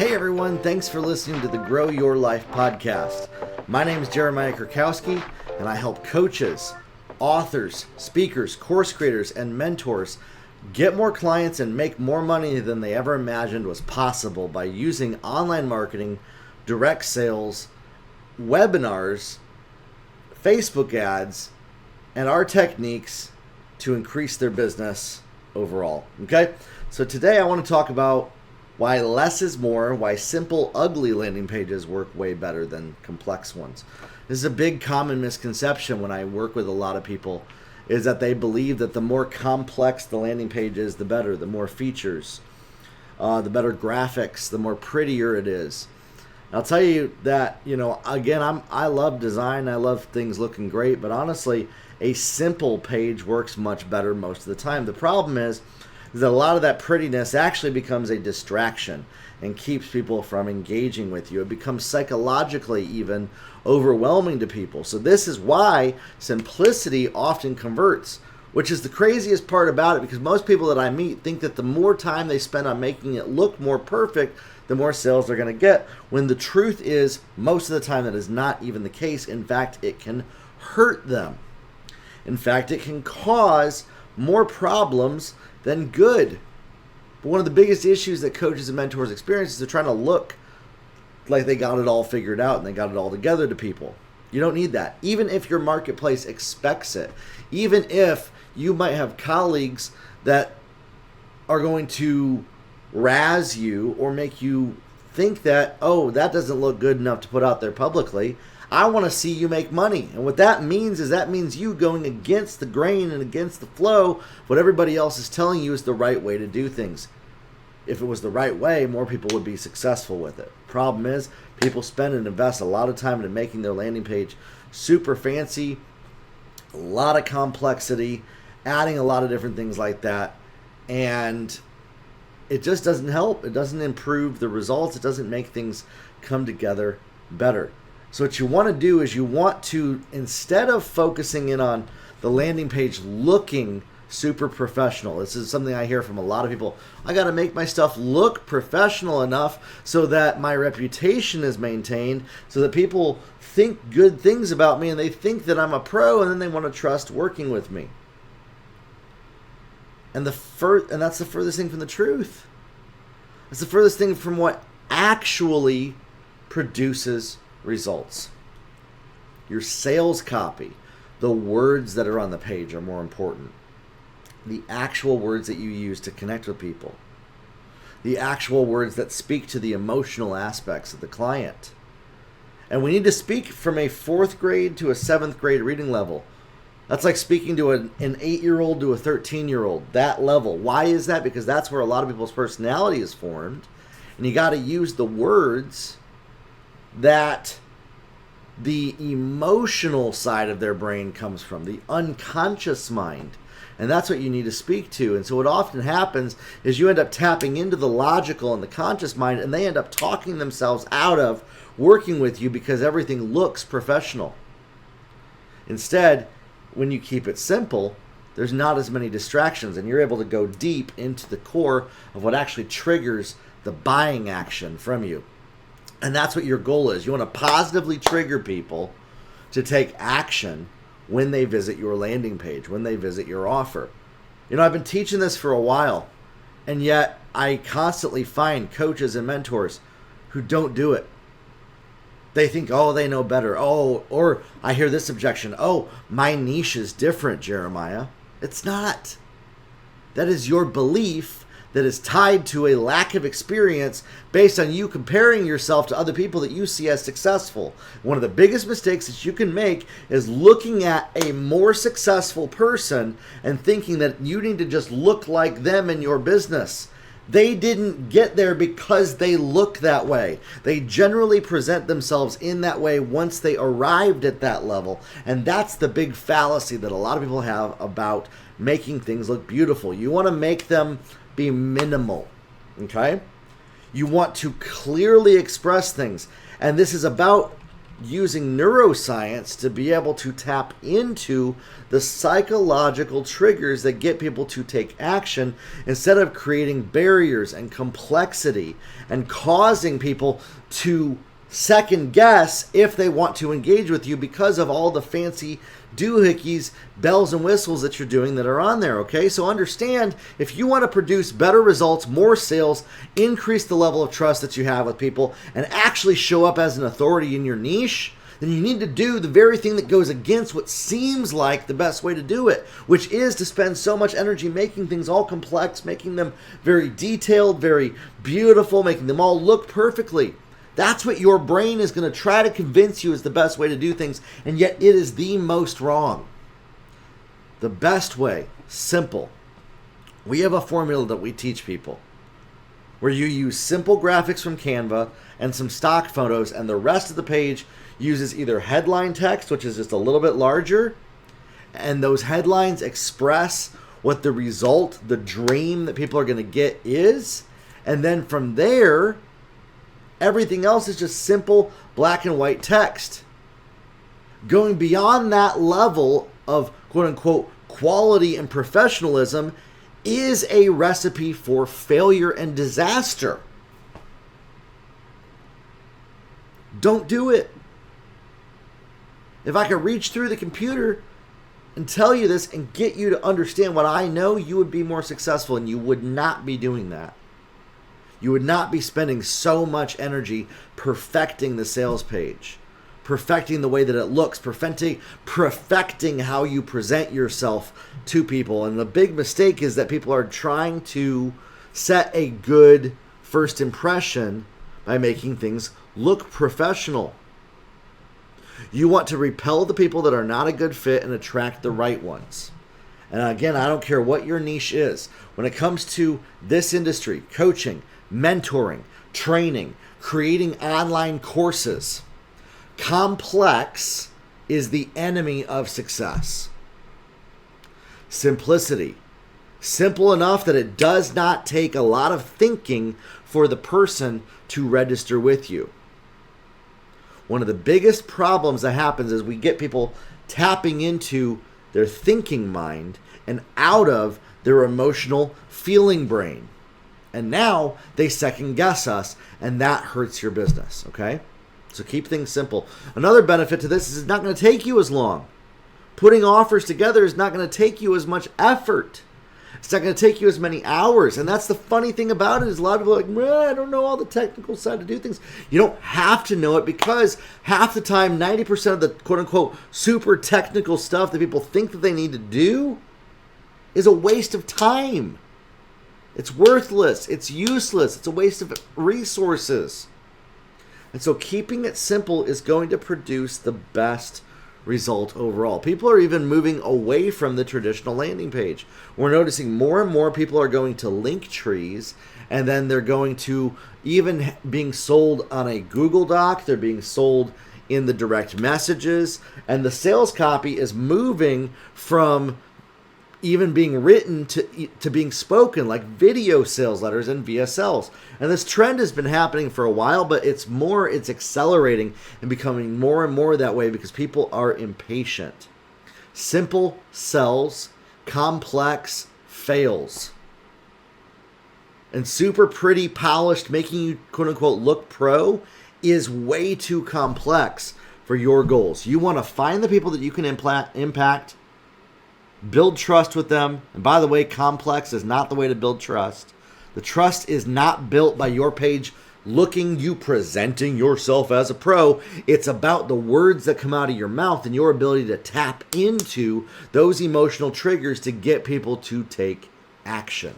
Hey everyone, thanks for listening to the Grow Your Life podcast. My name is Jeremiah Krakowski, and I help coaches, authors, speakers, course creators, and mentors get more clients and make more money than they ever imagined was possible by using online marketing, direct sales, webinars, Facebook ads, and our techniques to increase their business overall. Okay? So today I want to talk about why less is more, why simple, ugly landing pages work way better than complex ones. This is a big common misconception when I work with a lot of people, is that they believe that the more complex the landing page is, the better, the more features, the better graphics, the more prettier it is. I'll tell you that, again, I love design, I love things looking great, but honestly, a simple page works much better most of the time. The problem is that a lot of that prettiness actually becomes a distraction and keeps people from engaging with you. It becomes psychologically even overwhelming to people. So this is why simplicity often converts, which is the craziest part about it, because most people that I meet think that the more time they spend on making it look more perfect, the more sales they're going to get, when the truth is most of the time that is not even the case. In fact, it can hurt them. In fact, it can cause more problems than good. But one of the biggest issues that coaches and mentors experience is they're trying to look like they got it all figured out and they got it all together to people. You don't need that. Even if your marketplace expects it, even if you might have colleagues that are going to razz you or make you think that, oh, that doesn't look good enough to put out there publicly. I want to see you make money. And what that means is that means you going against the grain and against the flow, what everybody else is telling you is the right way to do things. If it was the right way, more people would be successful with it. Problem is, people spend and invest a lot of time into making their landing page super fancy, a lot of complexity, adding a lot of different things like that, and it just doesn't help. It doesn't improve the results. It doesn't make things come together better. So what you want to do is you want to, instead of focusing in on the landing page looking super professional, this is something I hear from a lot of people, I got to make my stuff look professional enough so that my reputation is maintained, so that people think good things about me and they think that I'm a pro, and then they want to trust working with me. And that's the furthest thing from the truth. It's the furthest thing from what actually produces results. Your sales copy, the words that are on the page are more important. The actual words that you use to connect with people. The actual words that speak to the emotional aspects of the client. And we need to speak from a 4th grade to a 7th grade reading level. That's like speaking to an 8-year-old to a 13-year-old, that level. Why is that? Because that's where a lot of people's personality is formed. And you got to use the words that the emotional side of their brain comes from, the unconscious mind. And that's what you need to speak to. And so what often happens is you end up tapping into the logical and the conscious mind, and they end up talking themselves out of working with you because everything looks professional. Instead, when you keep it simple, there's not as many distractions, and you're able to go deep into the core of what actually triggers the buying action from you. And that's what your goal is. You want to positively trigger people to take action when they visit your landing page, when they visit your offer. I've been teaching this for a while, and yet I constantly find coaches and mentors who don't do it. They think, oh, they know better. Oh, or I hear this objection. Oh, my niche is different, Jeremiah. It's not. That is your belief that is tied to a lack of experience based on you comparing yourself to other people that you see as successful. One of the biggest mistakes that you can make is looking at a more successful person and thinking that you need to just look like them in your business. They didn't get there because they look that way. They generally present themselves in that way once they arrived at that level. And that's the big fallacy that a lot of people have about making things look beautiful. You want to make them be minimal, okay? You want to clearly express things. And this is about using neuroscience to be able to tap into the psychological triggers that get people to take action instead of creating barriers and complexity and causing people to second guess if they want to engage with you because of all the fancy doohickeys, bells and whistles that you're doing that are on there, okay? So understand, if you want to produce better results, more sales, increase the level of trust that you have with people, and actually show up as an authority in your niche, then you need to do the very thing that goes against what seems like the best way to do it, which is to spend so much energy making things all complex, making them very detailed, very beautiful, making them all look perfectly. That's what your brain is going to try to convince you is the best way to do things, and yet it is the most wrong. The best way, simple. We have a formula that we teach people where you use simple graphics from Canva and some stock photos, and the rest of the page uses either headline text, which is just a little bit larger, and those headlines express what the result, the dream that people are going to get is, and then from there, everything else is just simple black and white text. Going beyond that level of quote unquote quality and professionalism is a recipe for failure and disaster. Don't do it. If I could reach through the computer and tell you this and get you to understand what I know, you would be more successful, and you would not be doing that. You would not be spending so much energy perfecting the sales page, perfecting the way that it looks, perfecting how you present yourself to people. And the big mistake is that people are trying to set a good first impression by making things look professional. You want to repel the people that are not a good fit and attract the right ones. And again, I don't care what your niche is. When it comes to this industry, coaching, mentoring, training, creating online courses, complex is the enemy of success. Simplicity. Simple enough that it does not take a lot of thinking for the person to register with you. One of the biggest problems that happens is we get people tapping into their thinking mind and out of their emotional feeling brain. And now they second guess us, and that hurts your business, okay? So keep things simple. Another benefit to this is it's not going to take you as long. Putting offers together is not going to take you as much effort. It's not going to take you as many hours. And that's the funny thing about it is a lot of people are like, well, I don't know all the technical side to do things. You don't have to know it, because half the time, 90% of the quote-unquote super technical stuff that people think that they need to do is a waste of time. It's worthless. It's useless. It's a waste of resources. And so keeping it simple is going to produce the best result overall. People are even moving away from the traditional landing page. We're noticing more and more people are going to link trees, and then they're going to even being sold on a Google Doc. They're being sold in the direct messages, and the sales copy is moving from even being written to being spoken, like video sales letters and VSLs. And this trend has been happening for a while, but it's accelerating and becoming more and more that way because people are impatient. Simple sells, complex fails. And super pretty, polished, making you quote unquote look pro is way too complex for your goals. You want to find the people that you can impact, build trust with them. And by the way, complex is not the way to build trust. The trust is not built by your page you presenting yourself as a pro. It's about the words that come out of your mouth and your ability to tap into those emotional triggers to get people to take action.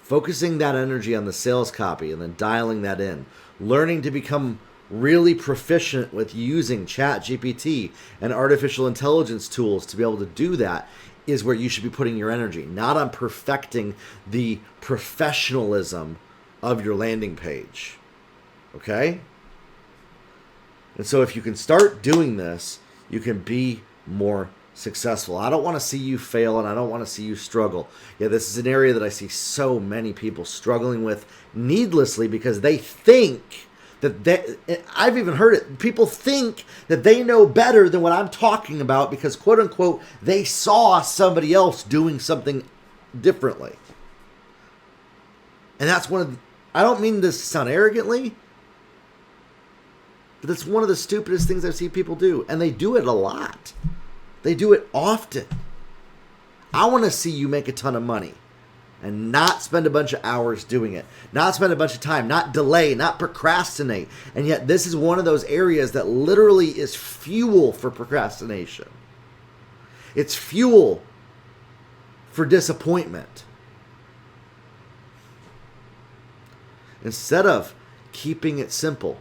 Focusing that energy on the sales copy and then dialing that in. Learning to become really proficient with using ChatGPT and artificial intelligence tools to be able to do that is where you should be putting your energy, not on perfecting the professionalism of your landing page. Okay? And so if you can start doing this, you can be more successful. I don't want to see you fail, and I don't want to see you struggle. Yeah, this is an area that I see so many people struggling with needlessly because they think I've even heard it. People think that they know better than what I'm talking about because, quote unquote, they saw somebody else doing something differently. And that's I don't mean this to sound arrogantly, but it's one of the stupidest things I see people do. And they do it a lot. They do it often. I want to see you make a ton of money and not spend a bunch of hours doing it, not spend a bunch of time, not delay, not procrastinate. And yet this is one of those areas that literally is fuel for procrastination. It's fuel for disappointment. Instead of keeping it simple,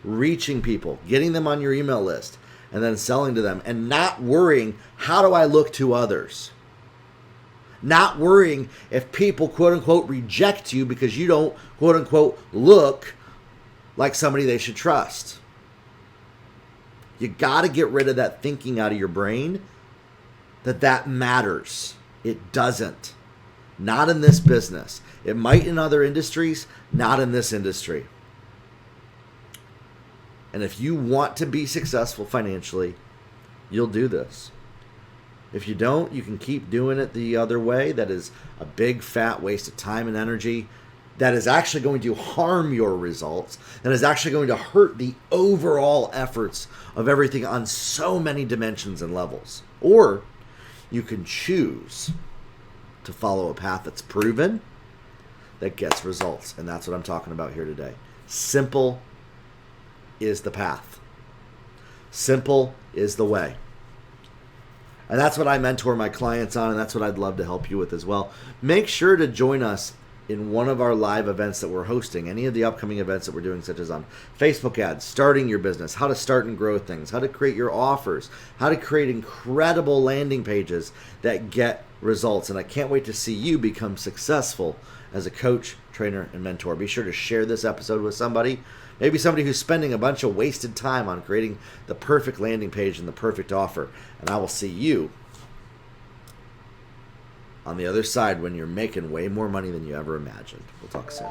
reaching people, getting them on your email list, and then selling to them, and not worrying, how do I look to others? Not worrying if people, quote unquote, reject you because you don't, quote unquote, look like somebody they should trust. You got to get rid of that thinking out of your brain that matters. It doesn't. Not in this business. It might in other industries, not in this industry. And if you want to be successful financially, you'll do this. If you don't, you can keep doing it the other way. That is a big fat waste of time and energy. That is actually going to harm your results. That is actually going to hurt the overall efforts of everything on so many dimensions and levels. Or you can choose to follow a path that's proven, that gets results. And that's what I'm talking about here today. Simple is the path. Simple is the way. And that's what I mentor my clients on, and that's what I'd love to help you with as well. Make sure to join us in one of our live events that we're hosting, any of the upcoming events that we're doing, such as on Facebook ads, starting your business, how to start and grow things, how to create your offers, how to create incredible landing pages that get results. And I can't wait to see you become successful as a coach, trainer, and mentor. Be sure to share this episode with somebody, maybe somebody who's spending a bunch of wasted time on creating the perfect landing page and the perfect offer. And I will see you on the other side when you're making way more money than you ever imagined. We'll talk soon.